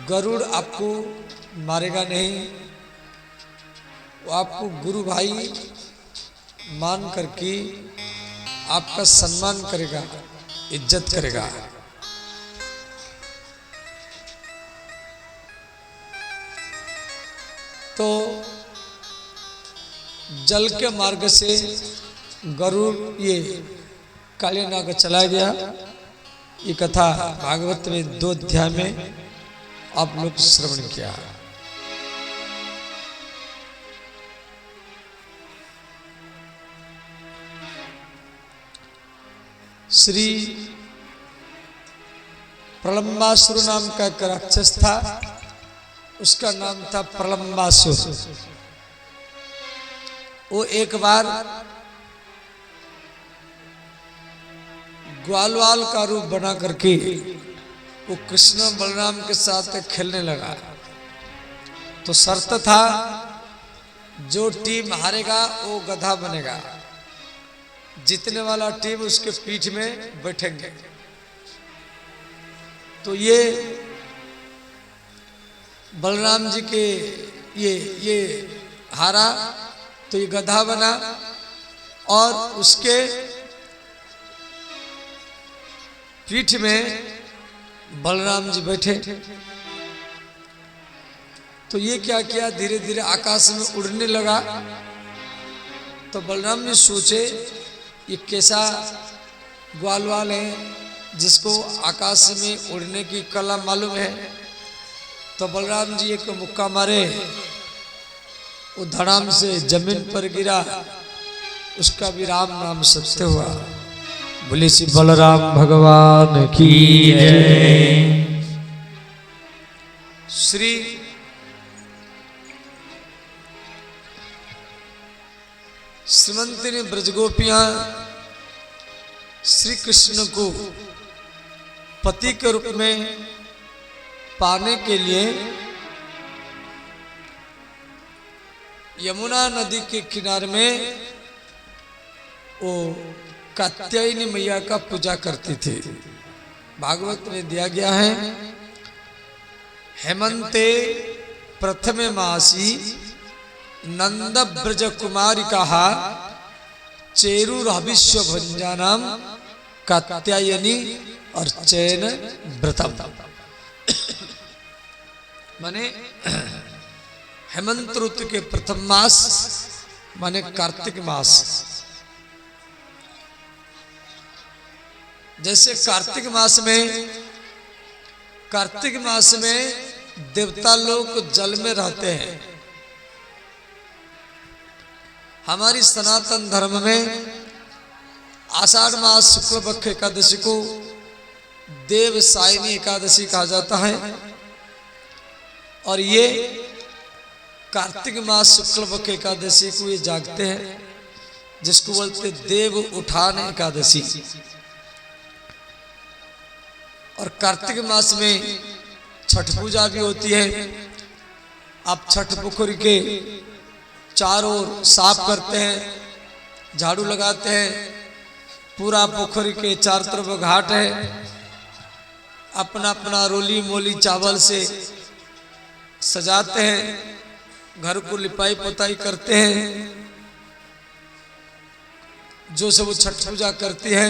गरुड़ आपको मारेगा नहीं, वो आपको गुरु भाई मान करके आपका सम्मान करेगा, इज्जत करेगा। तो जल के मार्ग से गरुड़ ये काले नाग चला गया। ये कथा भागवत में 2 अध्याय में आप लोग श्रवण किया। श्री प्रलंबासुर नाम का एक राक्षस था, उसका नाम था प्रलंबासुर। वो एक बार ग्वालवाल का रूप बना करके वो कृष्ण बलराम के साथ खेलने लगा। तो शर्त था जो टीम हारेगा वो गधा बनेगा, जीतने वाला टीम उसके पीठ में बैठेंगे। तो ये बलराम जी के ये हारा तो ये गधा बना और उसके पीठ में बलराम जी बैठे। तो ये क्या किया, धीरे धीरे आकाश में उड़ने लगा। तो बलराम जी सोचे ये कैसा ग्वालवाल है जिसको आकाश में उड़ने की कला मालूम है। तो बलराम जी एक मुक्का मारे, वो धड़ाम से जमीन पर गिरा, उसका भी राम नाम सत्य हुआ। बोले श्री बलराम भगवान की जय। श्री श्रीमंती ने ब्रजगोपियां श्री कृष्ण को पति के रूप में पाने के लिए यमुना नदी के किनारे में वो कात्यायनी मैया का पूजा करती थी। भागवत में दिया गया है, हेमंते प्रथमे मासी नंद ब्रज कुमारी कहा चेरूर हविष्य भंजानाम कात्यायनी और चैन व्रतम। माने हेमंत ऋतु के प्रथम मास माने कार्तिक मास। जैसे कार्तिक मास में देवता लोग जल में रहते हैं। हमारी सनातन धर्म में आषाढ़ मास शुक्ल पक्ष एकादशी को देव सायनी एकादशी कहा जाता है और ये कार्तिक मास शुक्ल पक्ष एकादशी को ये जागते हैं, जिसको बोलते देव उठान एकादशी। और कार्तिक मास में छठ पूजा भी होती है। आप छठ पोखरी के चारों ओर साफ करते हैं, झाड़ू लगाते हैं, पूरा पोखरी के चार तरफ घाट है, अपना अपना रोली मोली चावल से सजाते हैं, घर को लिपाई पोताई करते हैं। जो सब छठ पूजा करती है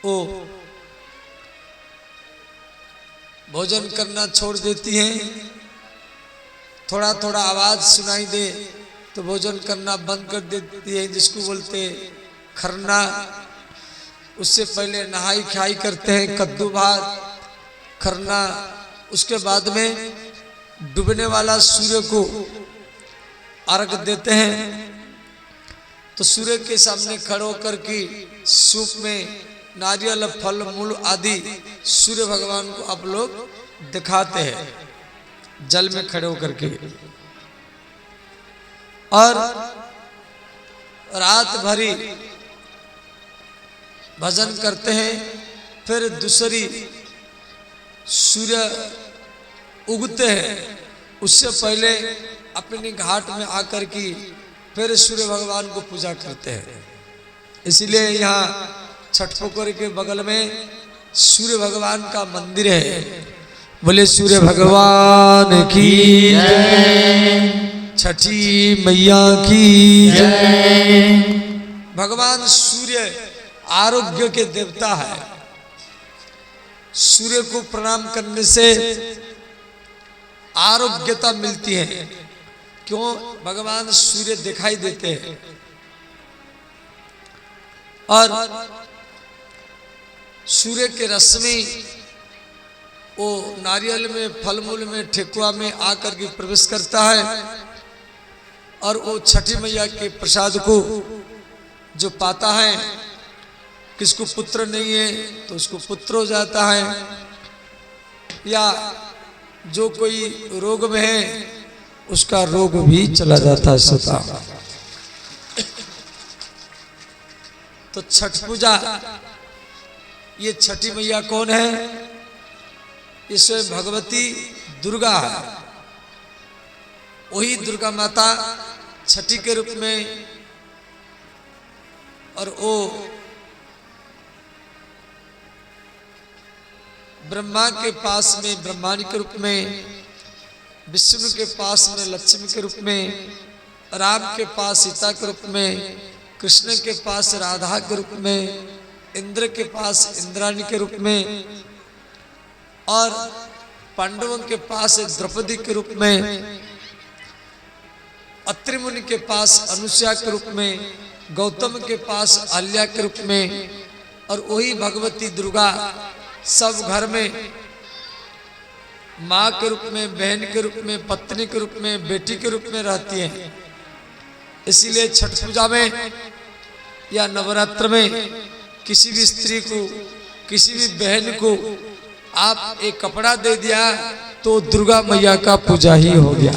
वो भोजन करना छोड़ देती हैं। थोड़ा थोड़ा आवाज सुनाई दे तो भोजन करना बंद कर देती है, जिसको बोलते खरना। उससे पहले नहाई खाई करते हैं, कद्दू भात खरना। उसके बाद में डूबने वाला सूर्य को अर्घ देते हैं। तो सूर्य के सामने खड़े होकर के सूप में नारियल फल मूल आदि सूर्य भगवान को आप लोग दिखाते हैं जल में खड़े होकर के। और रात भरी भजन करते हैं। फिर दूसरी सूर्य उगते हैं, उससे पहले अपने घाट में आकर के फिर सूर्य भगवान को पूजा करते हैं। इसलिए यहाँ छठ पोखर के बगल में सूर्य भगवान का मंदिर है। बोले सूर्य भगवान की जय, छठी मैया की जय। भगवान सूर्य आरोग्य के देवता है। सूर्य को प्रणाम करने से आरोग्यता मिलती है। क्यों? भगवान सूर्य दिखाई देते हैं और सूर्य के रश्मि वो नारियल में, फल मूल में, ठेकुआ में आकर के प्रवेश करता है और वो छठी मैया के प्रसाद को जो पाता है, किसको पुत्र नहीं है तो उसको पुत्र हो जाता है, या जो कोई रोग में है उसका रोग भी चला जाता है स्वतः। तो छठ पूजा, ये छठी मैया कौन है? ये स्वयं भगवती दुर्गा है। वही दुर्गा माता छठी के रूप में, और वो ब्रह्मा के पास में ब्रह्माणी के रूप में, विष्णु के पास में लक्ष्मी के रूप में, राम के पास सीता के रूप में, कृष्ण के पास राधा के रूप में, इंद्र के पास इंद्राणी के रूप में, और पांडवों के पास द्रौपदी के रूप में, अत्रि मुनि के पास अनुसुया के रूप में, गौतम के पास अहल्या के रूप में, और वही भगवती दुर्गा सब घर में माँ के रूप में, बहन के रूप में, पत्नी के रूप में, बेटी के रूप में रहती है। इसीलिए छठ पूजा में या नवरात्र में किसी भी स्त्री को, किसी भी बहन को आप एक कपड़ा दे दिया तो दुर्गा मैया का पूजा ही हो गया।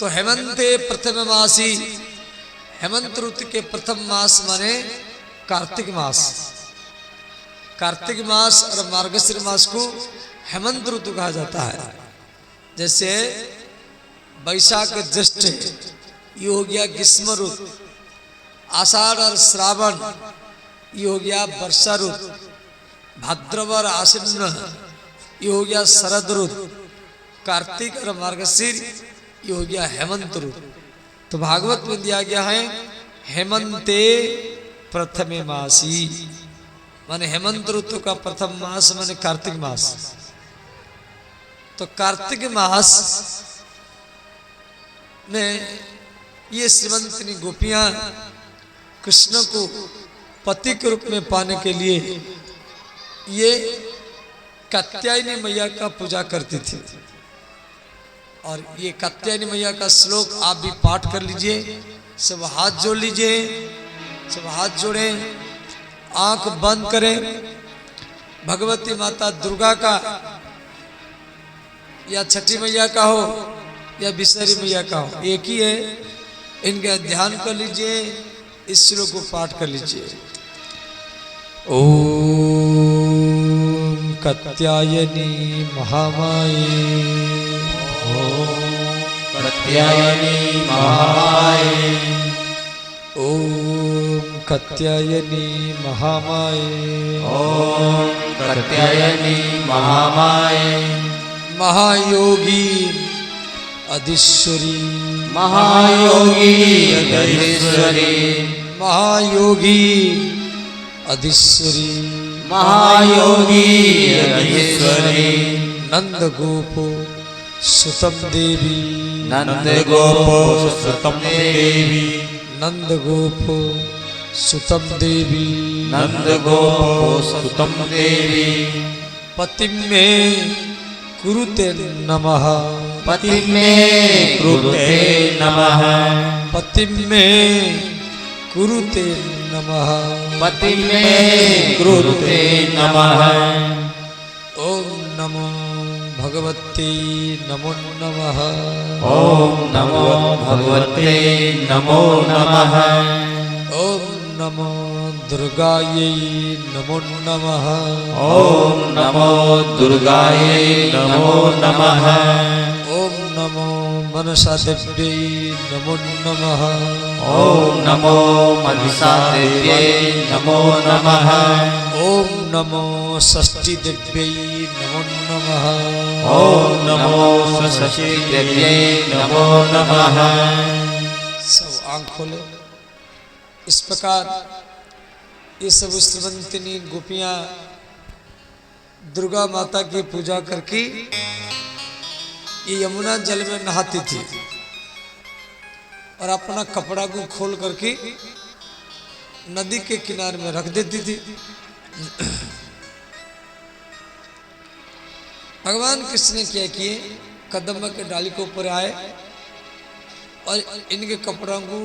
तो हेमंते प्रथम मासी, हेमंत ऋतु के प्रथम मास माने कार्तिक मास। कार्तिक मास और मार्गशीर मास को हेमंत ऋतु कहा जाता है। जैसे वैशाख ज्येष्ठ ये हो गया ग्रीष्म ऋतु, आषाढ़ और श्रावण ये हो गया वर्षा ऋतु, भाद्रव और आश्विन ये हो गया शरद ऋतु, कार्तिक और मार्गशीर ये हो गया हेमंत ऋतु। तो भागवत में दिया गया है हेमंते प्रथमे मासी, माने हेमंत ऋतु का प्रथम मास माने कार्तिक मास। तो कार्तिक मास में ये श्रीमंतनी गोपियां कृष्ण को पति के रूप में पाने के लिए ये कात्यायनी मैया का पूजा करती थी। और ये कात्यायनी मैया का श्लोक आप भी पाठ कर लीजिए। सब हाथ जोड़ लीजिए, सब हाथ जोड़ें, आंख बंद करें। भगवती माता दुर्गा का या छठी मैया का हो या बिसरी मैया का हो, एक ही है। इनका ध्यान कर लीजिए, इस श्लोक को पाठ कर लीजिए। ओम कात्यायनी महामाये, ओम कात्यायनी महामाये, ओम कात्यायनी महामाये, ओम कात्यायनी महामाये, महायोगी अधीश्वरी, महायोगी अधीश्वरी, महायोगी अधीश्वरी, महायोगी अधीश्वरी, नंद गोपो सुतम देवी, नंद गोपो सुतम देवी, नंद गोपो सुतम देवी, नंद गोपो सुतम देवी, पति में कुरुते नमः, पति में कुरुते नमः, पति में कुरुते नमः, पति में कुरुते नमः। ओम नमो भगवते नमो नमः, ओम नमो भगवते नमो नमः, ओम नमो दुर्गायै नमो नमः, ओम नमो दुर्गायै नमो नमः, ओम नमो मनसा देव्यै नमो नमः। ॐ नमो मनसा देव्यै नमो नमः। ॐ नमो षष्ठी देव्यै नमो नमः। ॐ नमो षष्ठी देव्यै नमो नमः। सब आँख खोले। इस प्रकार ये सब श्रीमंतिनी गोपियाँ दुर्गा माता की पूजा करके ये यमुना जल में नहाती थी और अपना कपड़ा को खोल करके नदी के किनारे में रख देती थी। भगवान कृष्ण ने क्या किए, कदम के डाली के ऊपर आए और इनके कपड़ों को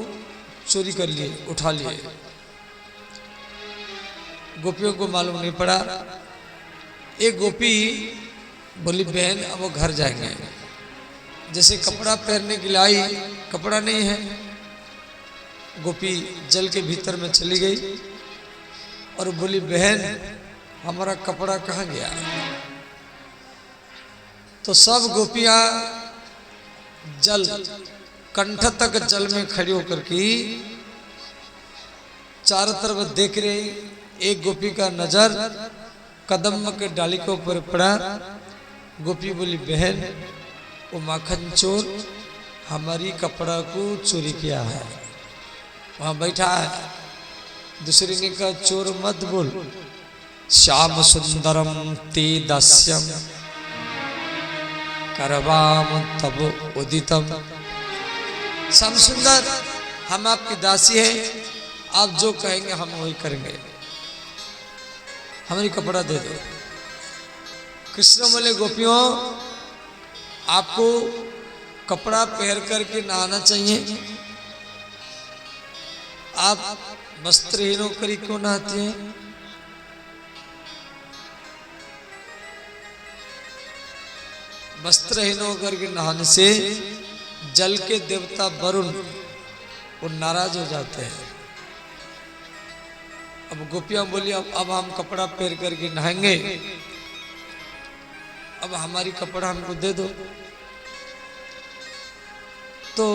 चोरी कर लिए, उठा लिए। गोपियों को मालूम नहीं पड़ा। एक गोपी बोली बहन अब वो घर जाएंगे। जैसे कपड़ा पहनने के लिए आई, कपड़ा नहीं है। गोपी जल के भीतर में चली गई और बोली बहन हमारा कपड़ा कहाँ गया। तो सब गोपियां जल कंठ तक जल में खड़ी होकर के चारों तरफ देख रहे। एक गोपी का नजर कदम के डाली के ऊपर पड़ा। गोपी बोली बहन वो माखन चोर हमारी कपड़ा को चोरी किया है, वहां बैठा है। दूसरी ने कहा चोर मत बोल, श्याम सुंदरम ते दास्यम करवाम तब उदितम। श्याम सुंदर हम आपकी दासी है, आप जो कहेंगे हम वही करेंगे, हमारी कपड़ा दे दो। कृष्ण बोले गोपियों आपको कपड़ा पहन करके नहाना चाहिए, आप वस्त्रहीन होकर क्यों नहाती हैं। वस्त्रहीन होकर के नहाने से जल के देवता वरुण वो नाराज हो जाते हैं। अब गोपियां बोली अब हम कपड़ा पहन करके नहाएंगे, अब हमारी कपड़ा हमको दे दो। तो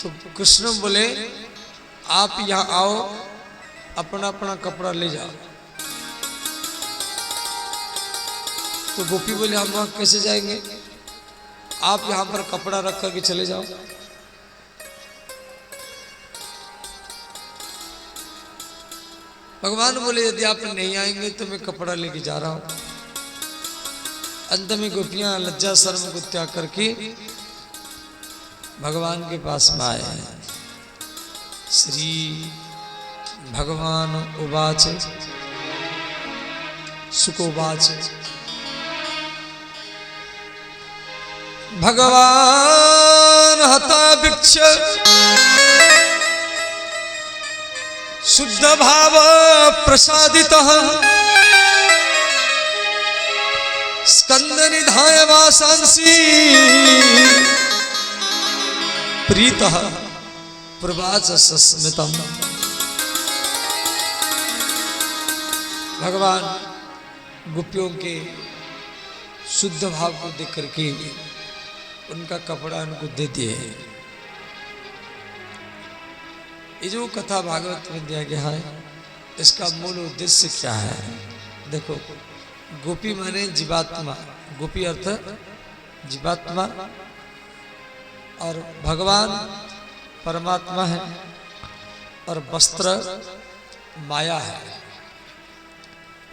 तो कृष्ण बोले आप यहाँ आओ, अपना अपना कपड़ा ले जाओ। तो गोपी बोले हम वहां कैसे जाएंगे, आप यहां पर कपड़ा रख करके चले जाओ। भगवान बोले यदि आप नहीं आएंगे तो मैं कपड़ा लेके जा रहा हूं। अंत में गोपियां लज्जा शर्म को त्याग करके भगवान के पास में आए हैं। श्री भगवान उवाच सुकोवाच भगवान हता भिक्ष शुद्ध भाव प्रसादितः स्कंद निधाय वासांसी प्रीतः प्रवाच सस्मितम। भगवान गोपियों के शुद्ध भाव को देख करके उनका कपड़ा उनको दे दिए। ये जो कथा भागवत में दिया गया है इसका मूल उद्देश्य क्या है। देखो गोपी माने जीवात्मा, गोपी अर्थ जीवात्मा और भगवान परमात्मा है और वस्त्र माया है।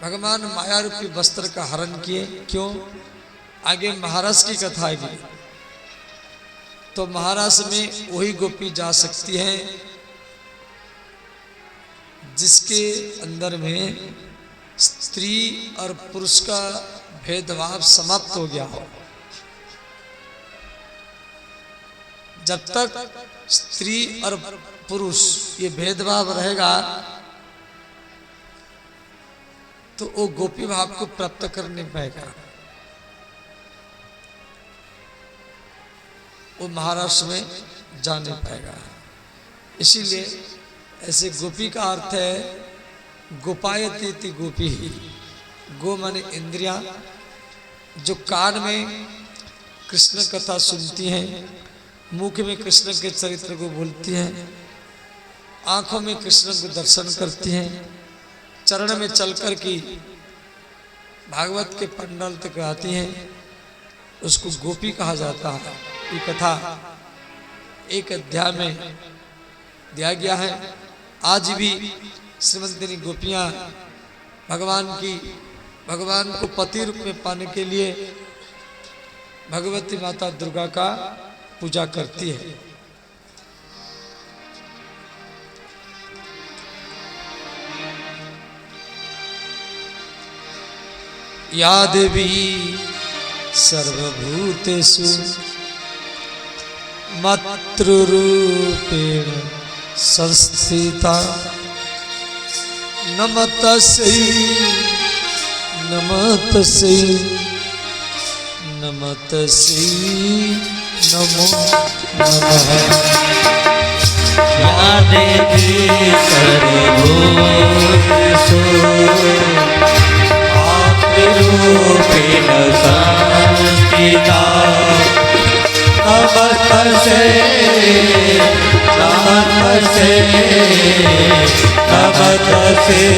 भगवान माया रूपी वस्त्र का हरण किए, क्यों? आगे महाराज की कथा आएगी तो महाराज में वही गोपी जा सकती है जिसके अंदर में स्त्री और पुरुष का भेदभाव समाप्त हो गया हो। जब तक स्त्री और पुरुष ये भेदभाव रहेगा तो वो गोपी भाव को प्राप्त कर नहीं पाएगा। वो महाराष्ट्र में जा नहीं पाएगा। इसीलिए ऐसे गोपी का अर्थ है गोपायती गोपी, गो माने इंद्रियां, जो कान में कृष्ण कथा सुनती हैं, मुख में कृष्ण के चरित्र को बोलती हैं, आंखों में कृष्ण को दर्शन करती हैं, चरण में चलकर की भागवत के पंडाल तक आती हैं, उसको गोपी कहा जाता है। ये कथा एक अध्याय में दिया गया है। आज भी श्रीमंतनी गोपियां भगवान को पति रूप में पाने के लिए भगवती माता दुर्गा का पूजा करती है। या देवी सर्वभूतेषु मातृरूपेण संस्थिता नमस्तस्यै नमस्तस्यै नमस्तस्यै नमो नमः। या देवी सर्वभूतेषु मातृरूपेण संस्थिता नमस्तस्यै नमस्तस्यै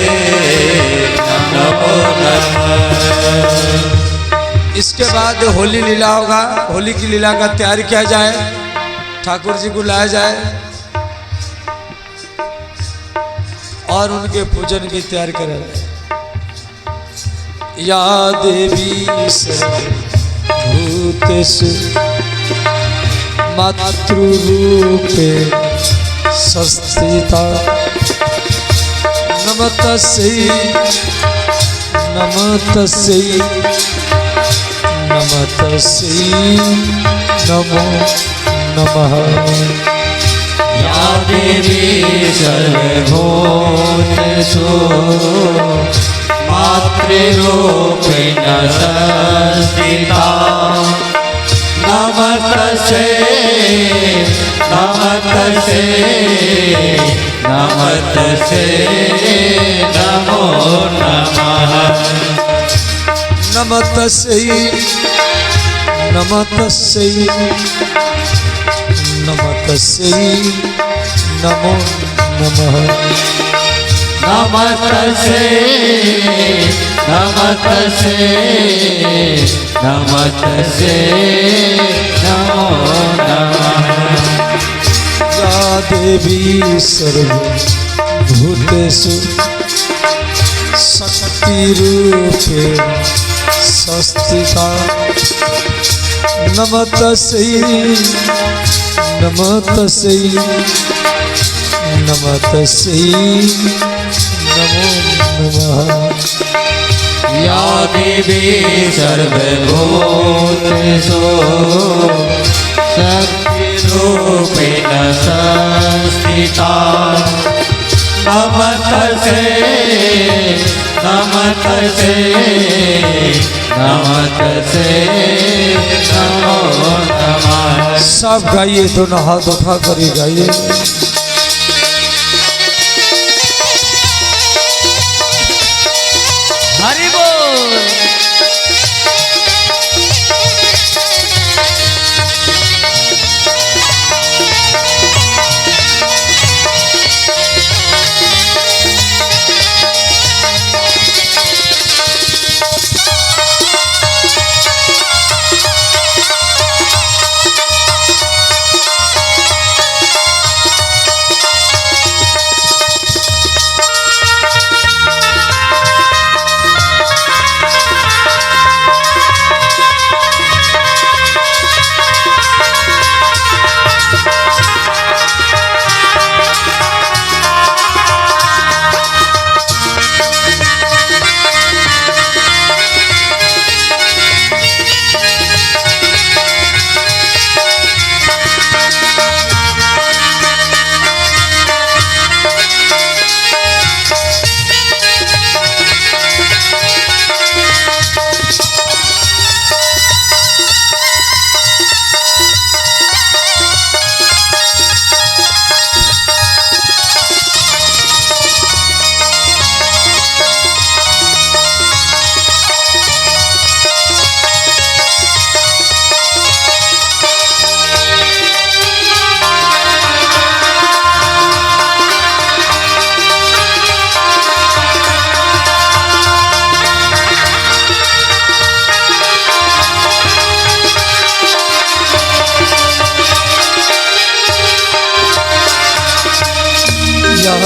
नमो नमः। इसके बाद होली लीला होगा। होली की लीला का तैयारी किया जाए, ठाकुर जी को लाया जाए और उनके पूजन की तैयारी करें। या देवी सर्वभूतेषु मातृरूपे संस्थिता नमस्तस्यै नमस्तस्यै नमस्तस्यै नमो नमः। या देवी सर्वभूतेषु मातृरूपेण संस्थिता नमस्तस्यै नमो नमः। नमस्तस्यै नमस्तस्यै नमो नमः। नमस्तस्यै नमो नमः। या देवी सर्वभूतेषु शक्तिरूपे संस्थिता नमस्तस्यै नमस्तस्यै नमो नमः। या देवी सर्वभूतेषु शक्तिरूपेण संस्थिता नमस्तस्यै नमो नमः। सब गाइए, दोनों हाथ उठा कर ही गाइए। हरि बोल।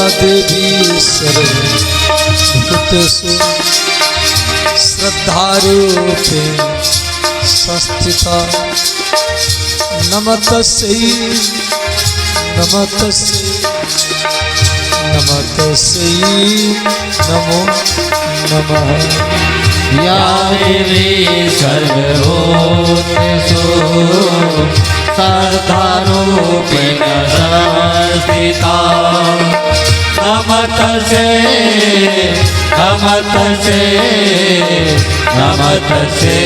देवी सर्वभूतेषु श्रद्धारूपेण संस्थिता नमस्तस्यै नमस्तस्यै नमस्तस्यै नमो नमः। या देवी सर्वभूतेषु श्रद्धारूपेण संस्थिता नमस्तस्यै नमस्तस्यै नमस्तस्यै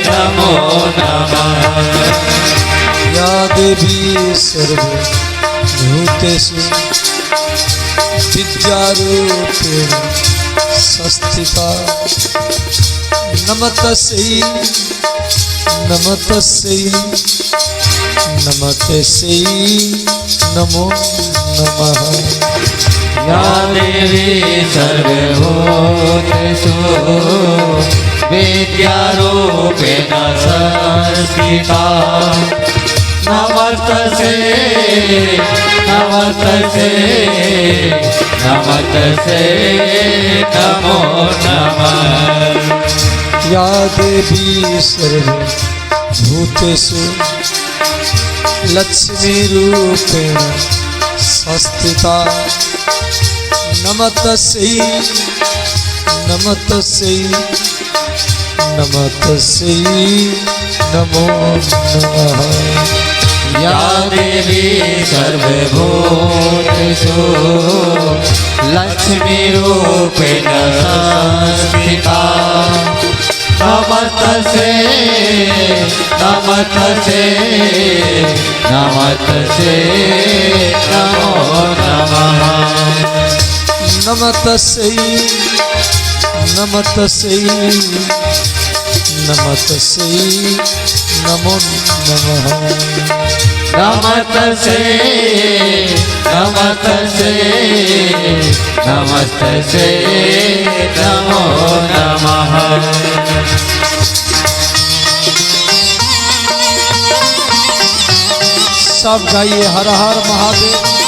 नमो नमः। या देवी सर्वभूतेषु विद्यारूपेण संस्थिता नमस्तस्यै नमस्तस्यै नमस्तस्यै नमो नमः। या देवी सर्वभूतेषु विद्यारूपेण संस्थिता नमस्तस्यै नमस्तस्यै नमस्तस्यै नमो नमः। या देवी सर्वभूतेषु लक्ष्मीरूपेण संस्थिता नमस्तस्यै नमस्तस्यै नमस्तस्यै नमो नमः। या देवी सर्वभूतेषु लक्ष्मीरूपेण संस्थिता नमस्तस्यै नमस्तस्यै नमस्तस्यै नमो नमः। नमस्तस्यै नमस्तस्यै नमस्तस्यै नमो नमः। नमस्तस्यै नमस्तस्यै नमस्तस्यै नमो नमः। सब गाइए हर हर महादेव।